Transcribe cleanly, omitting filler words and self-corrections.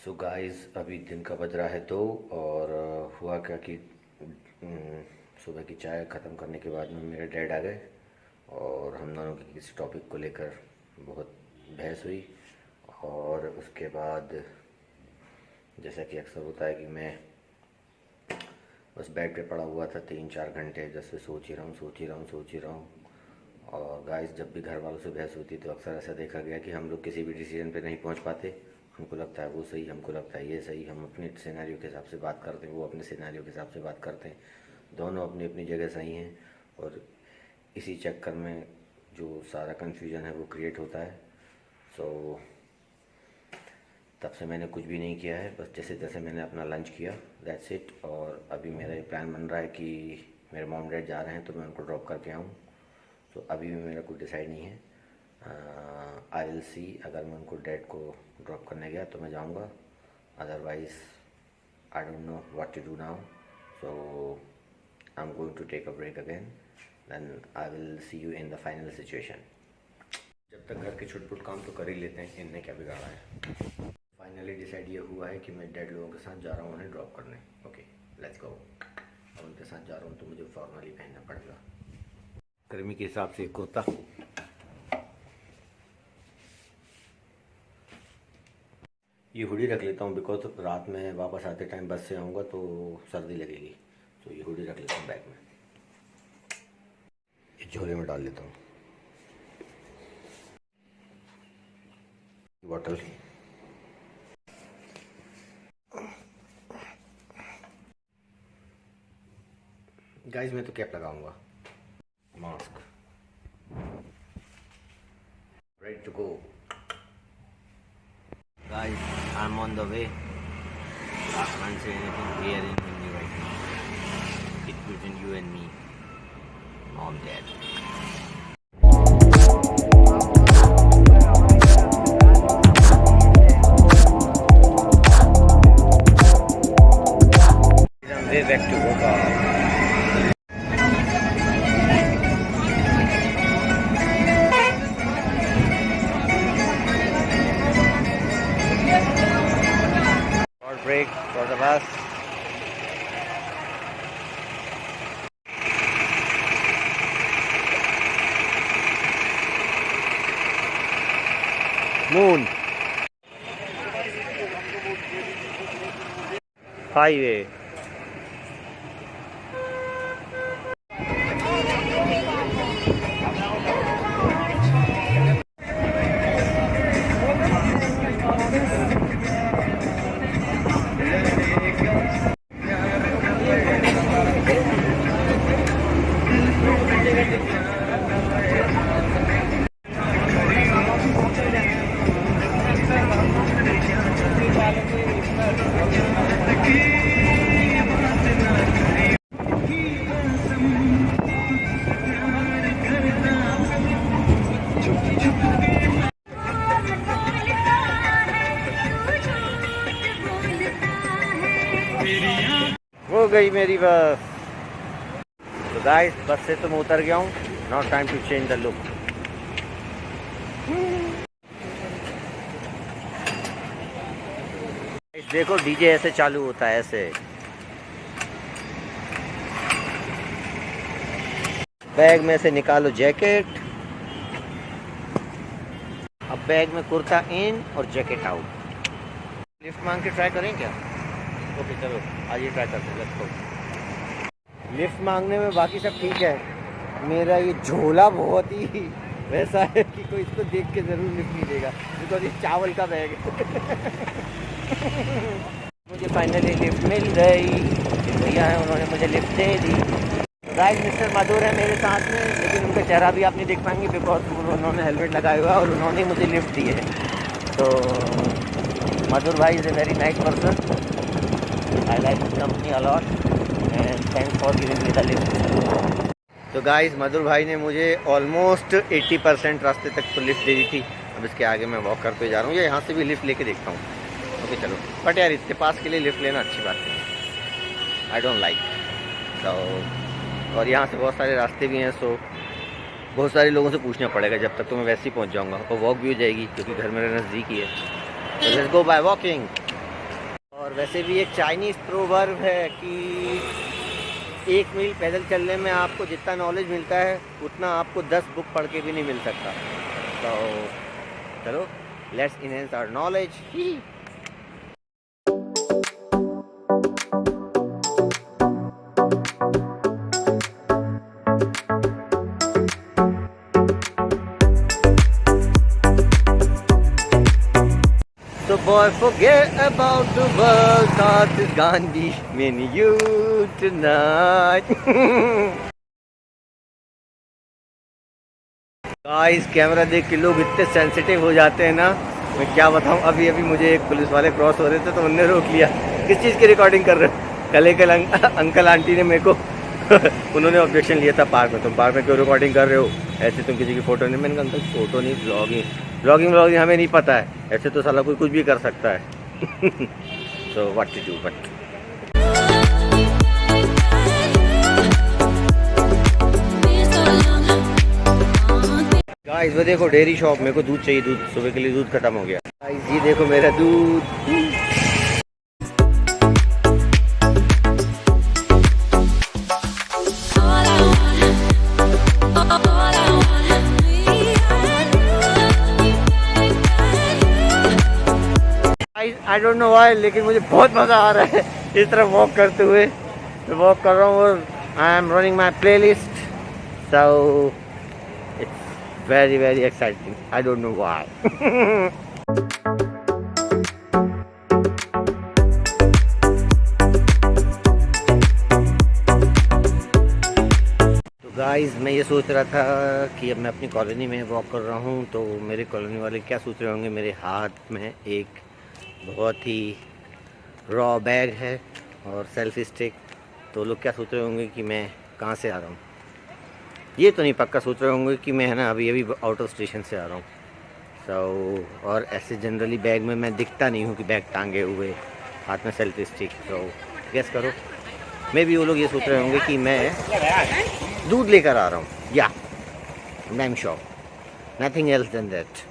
So guys अभी दिन का बज रहा है 2 और हुआ क्या कि सुबह की चाय ख़त्म करने के बाद में मेरे डैड आ गए और हम दोनों की किसी टॉपिक को लेकर बहुत बहस हुई। और उसके बाद जैसा कि अक्सर होता है कि मैं बस बेड पे पड़ा हुआ था 3-4 घंटे, जैसे सोच ही रहा हूँ। और गाइस जब भी घर वालों से बहस होती तो अक्सर ऐसा देखा गया कि हम लोग किसी भी डिसीजन पे नहीं पहुंच पाते। हमको लगता है वो सही, हमको लगता है ये सही, हम अपने सिनेरियो के हिसाब से बात करते हैं, वो अपने सिनेरियो के हिसाब से बात करते हैं। दोनों अपनी अपनी जगह सही हैं और इसी चक्कर में जो सारा कन्फ्यूजन है वो क्रिएट होता है। सो तब से मैंने कुछ भी नहीं किया है, बस जैसे तैसे मैंने अपना लंच किया, दैट्स इट। और अभी मेरा ये प्लान बन रहा है कि मेरे मॉम डैड जा रहे हैं तो मैं उनको ड्रॉप करके आऊँ। तो अभी भी मेरा कुछ डिसाइड नहीं है। आई विल सी, अगर मैं उनको डैड को ड्रॉप करने गया तो मैं जाऊंगा, otherwise I don't know what to do now. So I am going to take a break again, then I will see you in the final situation. जब तक घर के छोटे-छोटे काम तो कर ही लेते हैं, इनने क्या बिगाड़ा है। फाइनली डिसाइड ये हुआ है कि मैं डैड लोगों के साथ जा रहा हूँ उन्हें ड्रॉप करने। Okay let's go. और उनके साथ जा रहा हूँ तो मुझे फॉर्मली पहनना पड़ेगा, गर्मी के हिसाब से कुर्ता। ये हुडी रख लेता हूँ बिकॉज रात में वापस आते टाइम बस से आऊँगा तो सर्दी लगेगी। तो ये हुडी रख लेता हूँ बैग में, इस झोले में डाल लेता हूँ। बॉटल गाइस मैं तो कैप लगाऊंगा, mask, ready to go. Guys, I'm on the way. I can't say anything here in Hindi right now. It's between you and me, mom, dad. I'm way back to work. Break for the bus. Moon. Highway. हो गई मेरी बस। तो guys बस से तो मैं उतर गया हूँ, not time to change the look. देखो डीजे ऐसे चालू होता है, ऐसे। बैग में से निकालो जैकेट, अब बैग में कुर्ता इन और जैकेट आउट। लिफ्ट मांग के ट्राई करें क्या? ओके चलो आज ये ट्राई करते हैं, लेट्स गो। लिफ्ट मांगने में बाकी सब ठीक है, मेरा ये झोला बहुत ही वैसा है कि कोई इसको देख के ज़रूर लिफ्ट नहीं देगा, बिकॉज ये चावल का बैग है। मुझे फाइनली लिफ्ट मिल गई, भैया है उन्होंने मुझे लिफ्ट दे दी। गाइस मिस्टर मधुर है मेरे साथ में, लेकिन उनका चेहरा भी आप नहीं देख पाएंगे बिकॉज उन्होंने हेलमेट लगाया हुआ और उन्होंने मुझे लिफ्ट दी है। तो मधुर भाई is a very nice person, I like his company a lot and thanks for giving me the lift. तो गाइस मधुर भाई ने मुझे ऑलमोस्ट 80% रास्ते तक तो लिफ्ट दे दी थी। अब इसके आगे मैं वॉक करते जा रहा हूँ या यहाँ से भी लिफ्ट लेके देखता हूँ। ओके चलो, बट यार इतने पास के लिए लिफ्ट लेना अच्छी बात है, आई डोंट लाइक। तो और यहाँ से बहुत सारे रास्ते भी हैं, सो बहुत सारे लोगों से पूछना पड़ेगा, जब तक तो मैं वैसे ही पहुँच जाऊँगा और वॉक भी हो जाएगी क्योंकि घर मेरा नज़दीक ही है। तो लेट्स गो बाय वॉकिंग। वैसे भी एक चाइनीज़ प्रोवर्ब है कि 1 मील पैदल चलने में आपको जितना नॉलेज मिलता है उतना आपको 10 बुक पढ़ के भी नहीं मिल सकता। तो चलो, let's enhance our knowledge. So boy, forget about the world, cause it's gonna be me and you tonight. Guys, camera देख के लोग इतने सेंसिटिव हो जाते हैं ना, मैं क्या बताऊं। अभी अभी मुझे एक पुलिस वाले क्रॉस हो रहे थे तो उन्होंने रोक लिया। किस चीज़ की रिकॉर्डिंग कर रहे हो? कल अंकल आंटी ने मेरे को उन्होंने ऑब्जेक्शन लिया था पार्क में, तुम पार्क में क्यों रिकॉर्डिंग कर रहे हो, ऐसे तुम किसी की फ़ोटो नहीं। मैंने कहा अंकल फ़ोटो नहीं, ब्लॉगिंग हमें नहीं पता है, ऐसे तो साला कोई कुछ भी कर सकता है। So what to do but. Guys वो देखो डेयरी शॉप, मेरे को दूध चाहिए, दूध सुबह के लिए दूध खत्म हो गया। गाइस ये देखो मेरा दूध। आई डोंट नो व्हाई, लेकिन मुझे बहुत मज़ा आ रहा है इस तरह वॉक करते हुए। मैं वॉक कर रहा हूँ और I am running my play list, so it's very very exciting. I don't know why. तो गाइस मैं ये सोच रहा था कि अब मैं अपनी कॉलोनी में वॉक कर रहा हूँ, तो मेरे कॉलोनी वाले क्या सोच रहे होंगे। मेरे हाथ में एक बहुत ही रॉ बैग है और सेल्फी स्टिक, तो लोग क्या सोच रहे होंगे कि मैं कहाँ से आ रहा हूँ। ये तो नहीं पक्का सोच रहे होंगे कि मैं है ना अभी आउट ऑफ स्टेशन से आ रहा हूँ। सो और ऐसे जनरली बैग में मैं दिखता नहीं हूँ कि बैग टांगे हुए, हाथ में सेल्फी स्टिक। तो गेस करो, मे भी वो लोग ये सोच रहे होंगे कि मैं दूध लेकर आ रहा हूँ। या I am sure, nothing else than that.